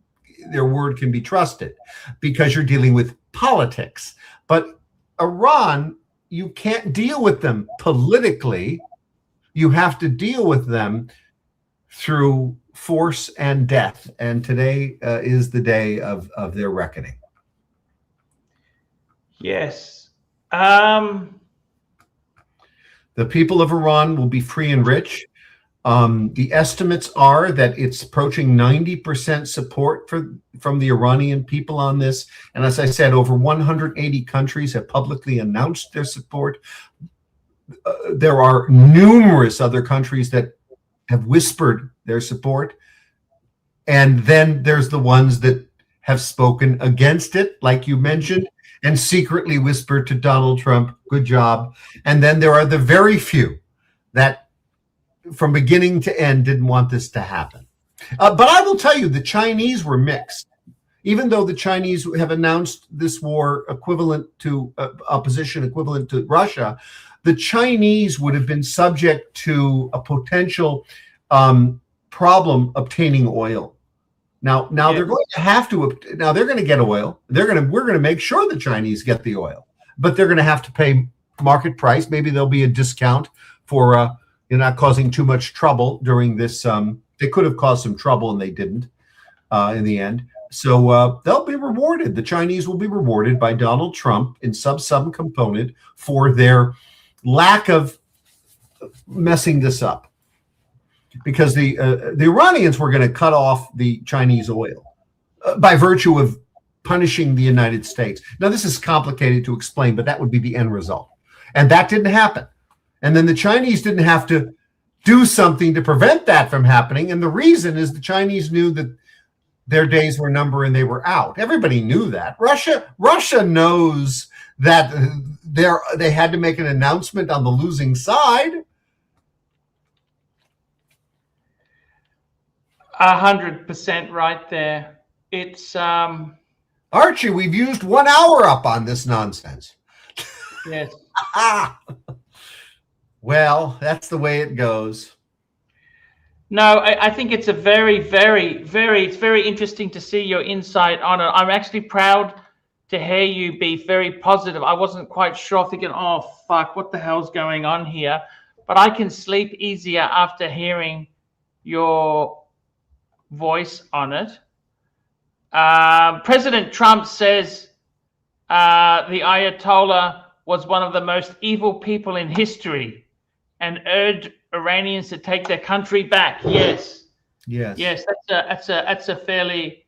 their word can be trusted, because you're dealing with politics. But Iran, you can't deal with them politically. You have to deal with them through force and death. And today is the day of their reckoning. Yes. The people of Iran will be free and rich. The estimates are that it's approaching 90% support from the Iranian people on this. And as I said, over 180 countries have publicly announced their support. There are numerous other countries that have whispered their support. And then there's the ones that have spoken against it, like you mentioned, and secretly whispered to Donald Trump, good job. And then there are the very few that from beginning to end didn't want this to happen. But I will tell you, the Chinese were mixed. Even though the Chinese have announced this war equivalent to opposition equivalent to Russia, the Chinese would have been subject to a potential problem obtaining oil. Now they're going to have to. Now they're going to get oil. We're going to make sure the Chinese get the oil, but they're going to have to pay market price. Maybe there'll be a discount for you're not causing too much trouble during this. They could have caused some trouble and they didn't in the end. So they'll be rewarded. The Chinese will be rewarded by Donald Trump in some component for their lack of messing this up. Because the Iranians were going to cut off the Chinese oil by virtue of punishing the United States. Now, this is complicated to explain, but that would be the end result. And that didn't happen. And then the Chinese didn't have to do something to prevent that from happening. And the reason is the Chinese knew that their days were numbered and they were out. Everybody knew that. Russia knows that they had to make an announcement on the losing side. 100% right there. It's Archie, we've used 1 hour up on this nonsense. Yes. Well, that's the way it goes. No, I think it's a very, very, it's very interesting to see your insight on it. I'm actually proud to hear you be very positive. I wasn't quite sure, thinking, oh, fuck, what the hell's going on here? But I can sleep easier after hearing your voice on it. President Trump says the Ayatollah was one of the most evil people in history and urged Iranians to take their country back. Yes. That's a fairly.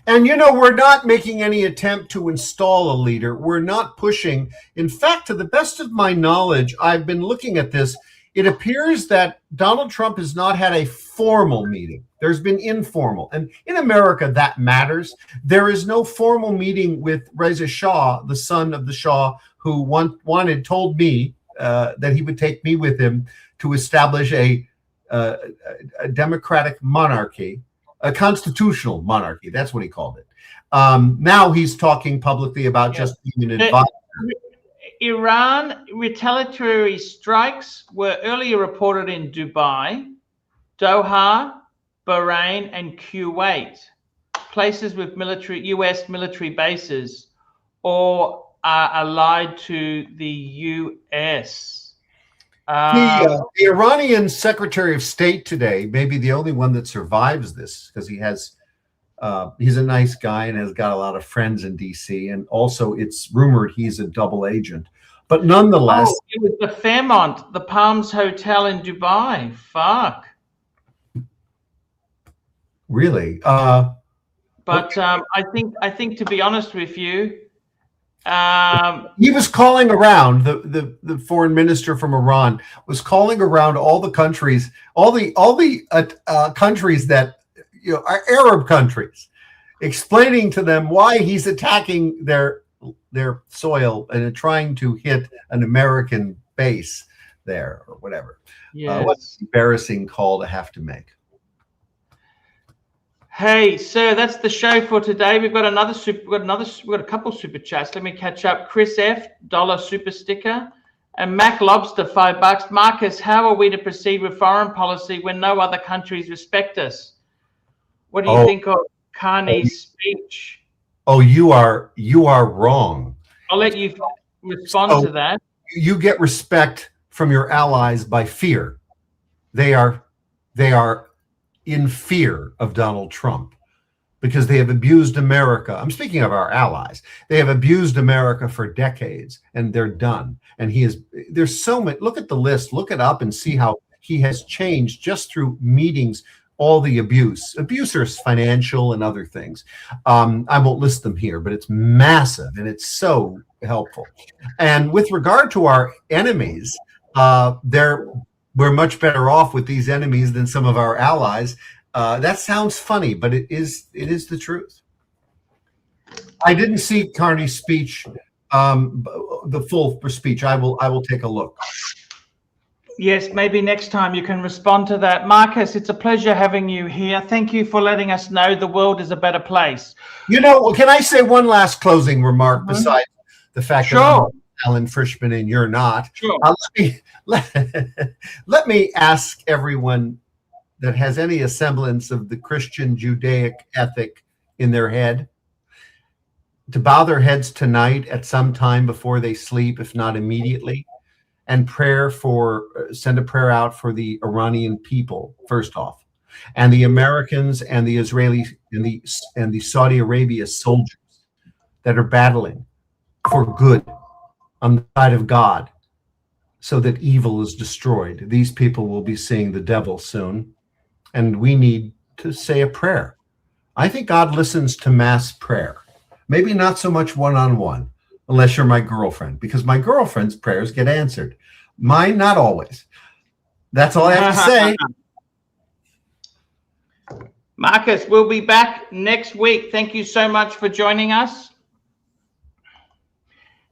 And we're not making any attempt to install a leader. We're not pushing. In fact, to the best of my knowledge, I've been looking at this. It appears that Donald Trump has not had a formal meeting. There's been informal. And in America, that matters. There is no formal meeting with Reza Shah, the son of the Shah, who told me that he would take me with him to establish a democratic monarchy a constitutional monarchy. That's what he called it. Now he's talking publicly about just being an advisor. Iran retaliatory strikes were earlier reported in Dubai, Doha, Bahrain, and Kuwait, places with U.S. military bases or are allied to the U.S. The Iranian Secretary of State today may be the only one that survives this, because he's a nice guy and has got a lot of friends in D.C. And also it's rumored he's a double agent. But nonetheless... Oh, it was the Fairmont, the Palms Hotel in Dubai. Fuck. Really? But I think to be honest with you, he was calling around, the foreign minister from Iran was calling around all the countries, all the countries that are Arab countries, explaining to them why he's attacking their soil and trying to hit an American base there or whatever. Yes. What an embarrassing call to have to make. Hey, sir, that's the show for today. We've got a couple super chats. Let me catch up. Chris F, $1 super sticker, and Mac Lobster, $5. Marcus, how are we to proceed with foreign policy when no other countries respect us? What do you think of Carney's speech? Oh, you are wrong. I'll let you respond to that. You get respect from your allies by fear. They are in fear of Donald Trump because they have abused America. I'm speaking of our allies. They have abused America for decades, and they're done. And there's so many. Look at the list. Look it up and see how he has changed just through meetings. All the abusers, financial and other things. I won't list them here, but it's massive and it's so helpful. And with regard to our enemies, we're much better off with these enemies than some of our allies. That sounds funny, but it is the truth. I didn't see Carney's speech, the full speech. I will take a look. Yes, maybe next time you can respond to that. Marcus, it's a pleasure having you here. Thank you for letting us know the world is a better place. Can I say one last closing remark besides the fact that I'm Alan Frishman and you're not? Sure. Let me ask everyone that has any semblance of the Christian Judaic ethic in their head to bow their heads tonight at some time before they sleep, if not immediately, and send a prayer out for the Iranian people, first off, and the Americans and the Israelis and the Saudi Arabia soldiers that are battling for good on the side of God so that evil is destroyed. These people will be seeing the devil soon, and we need to say a prayer. I think God listens to mass prayer, maybe not so much one-on-one, unless you're my girlfriend, because my girlfriend's prayers get answered. Mine, not always. That's all I have to say. Marcus, we'll be back next week. Thank you so much for joining us.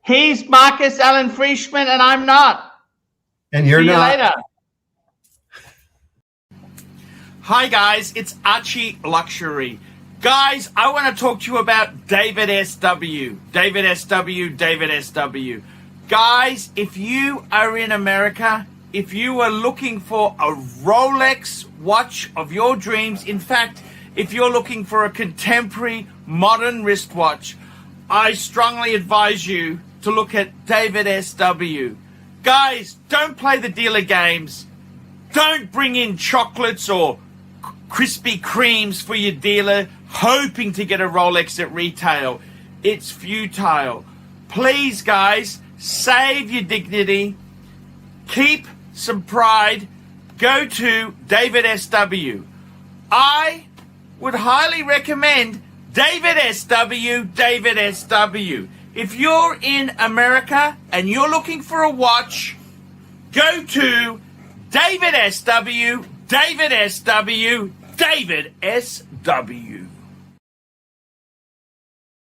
He's Marcus Allen Frishman, and I'm not. And you're not. See you later. Hi, guys. It's Archie Luxury. Guys, I want to talk to you about David SW. David SW, David SW. Guys, if you are in America, if you are looking for a Rolex watch of your dreams, in fact, if you're looking for a contemporary modern wristwatch, I strongly advise you to look at David SW. Guys, don't play the dealer games. Don't bring in chocolates or Krispy Kremes for your dealer hoping to get a Rolex at retail. It's futile. Please, guys, save your dignity. Keep some pride. Go to David SW. I would highly recommend David SW, David SW. If you're in America and you're looking for a watch, go to David SW, David SW, David SW.